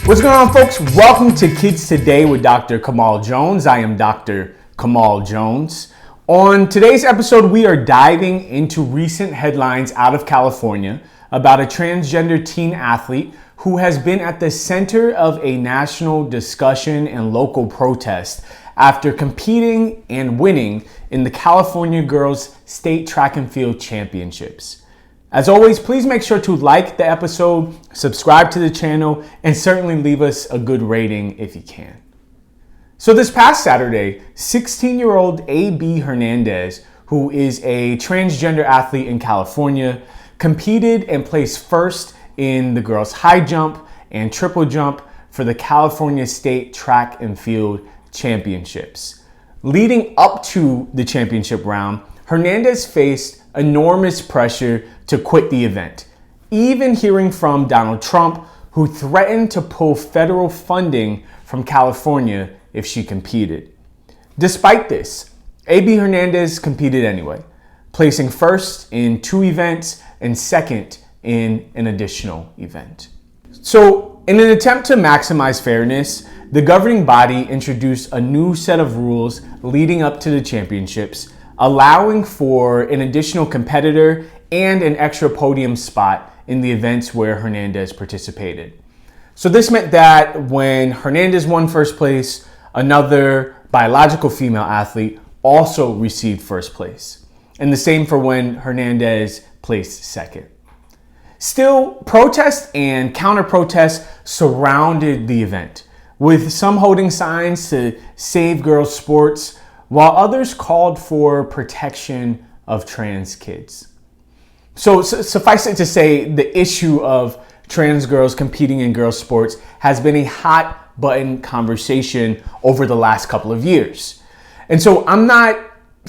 What's going on, folks? Welcome to Kids Today with Dr. Kamal Jones. I am Dr. Kamal Jones. On today's episode, we are diving into recent headlines out of California about a transgender teen athlete who has been at the center of a national discussion and local protest after competing and winning in the California Girls State Track and Field Championships. As always, please make sure to like the episode, subscribe to the channel, and certainly leave us a good rating if you can. So this past Saturday, 16-year-old AB Hernandez, who is a transgender athlete in California, competed and placed first in the girls' high jump and triple jump for the California State Track and Field Championships. Leading up to the championship round, Hernandez faced enormous pressure to quit the event, even hearing from Donald Trump, who threatened to pull federal funding from California if she competed. Despite this, AB Hernandez competed anyway, placing first in 2 events and second in an additional event. So, in an attempt to maximize fairness, the governing body introduced a new set of rules leading up to the championships, allowing for an additional competitor and an extra podium spot in the events where Hernandez participated. So this meant that when Hernandez won first place, another biological female athlete also received first place. And the same for when Hernandez placed second. Still, protests and counter-protests surrounded the event, with some holding signs to save girls' sports, while others called for protection of trans kids. So suffice it to say, the issue of trans girls competing in girls' sports has been a hot button conversation over the last couple of years. And so I'm not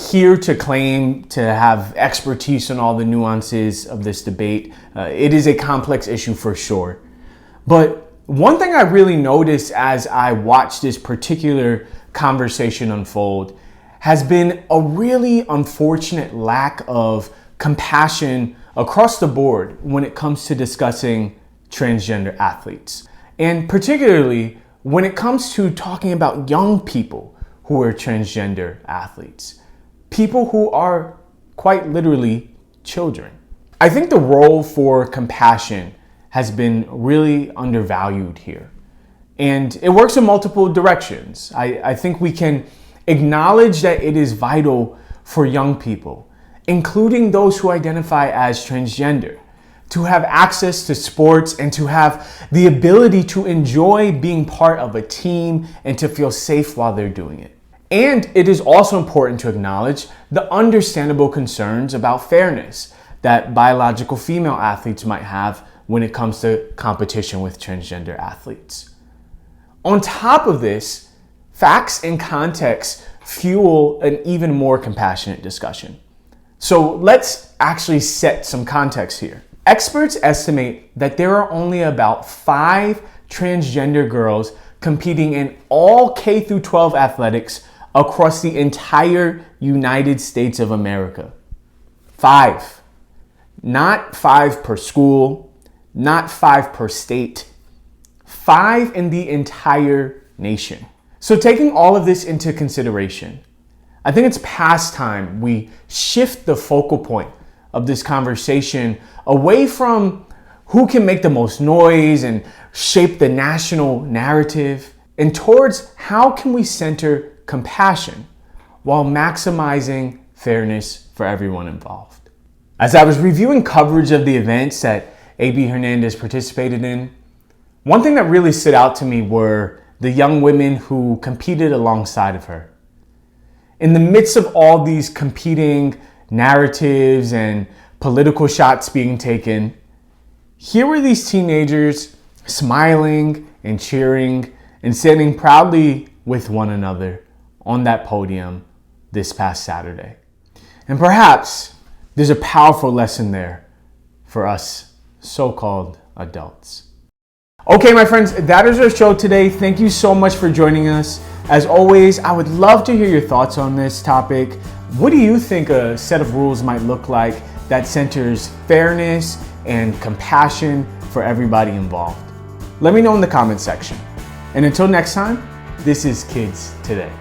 here to claim to have expertise on all the nuances of this debate. It is a complex issue for sure. But one thing I really noticed as I watched this particular conversation unfold has been a really unfortunate lack of compassion across the board when it comes to discussing transgender athletes. And particularly when it comes to talking about young people who are transgender athletes. People who are quite literally children. I think the role for compassion has been really undervalued here. And it works in multiple directions. I think we can acknowledge that it is vital for young people, including those who identify as transgender, to have access to sports and to have the ability to enjoy being part of a team and to feel safe while they're doing it. And it is also important to acknowledge the understandable concerns about fairness that biological female athletes might have when it comes to competition with transgender athletes. On top of this, facts and context fuel an even more compassionate discussion. So let's actually set some context here. Experts estimate that there are only about 5 transgender girls competing in all K through 12 athletics across the entire United States of America. 5. Not 5 per school, not 5 per state. 5 in the entire nation. So taking all of this into consideration, I think it's past time we shift the focal point of this conversation away from who can make the most noise and shape the national narrative and towards how can we center compassion while maximizing fairness for everyone involved. As I was reviewing coverage of the events that AB Hernandez participated in, one thing that really stood out to me were the young women who competed alongside of her. In the midst of all these competing narratives and political shots being taken, here were these teenagers smiling and cheering and standing proudly with one another on that podium this past Saturday. And perhaps there's a powerful lesson there for us so-called adults. Okay, my friends, that is our show today. Thank you so much for joining us. As always, I would love to hear your thoughts on this topic. What do you think a set of rules might look like that centers fairness and compassion for everybody involved? Let me know in the comment section. And until next time, this is Kids Today.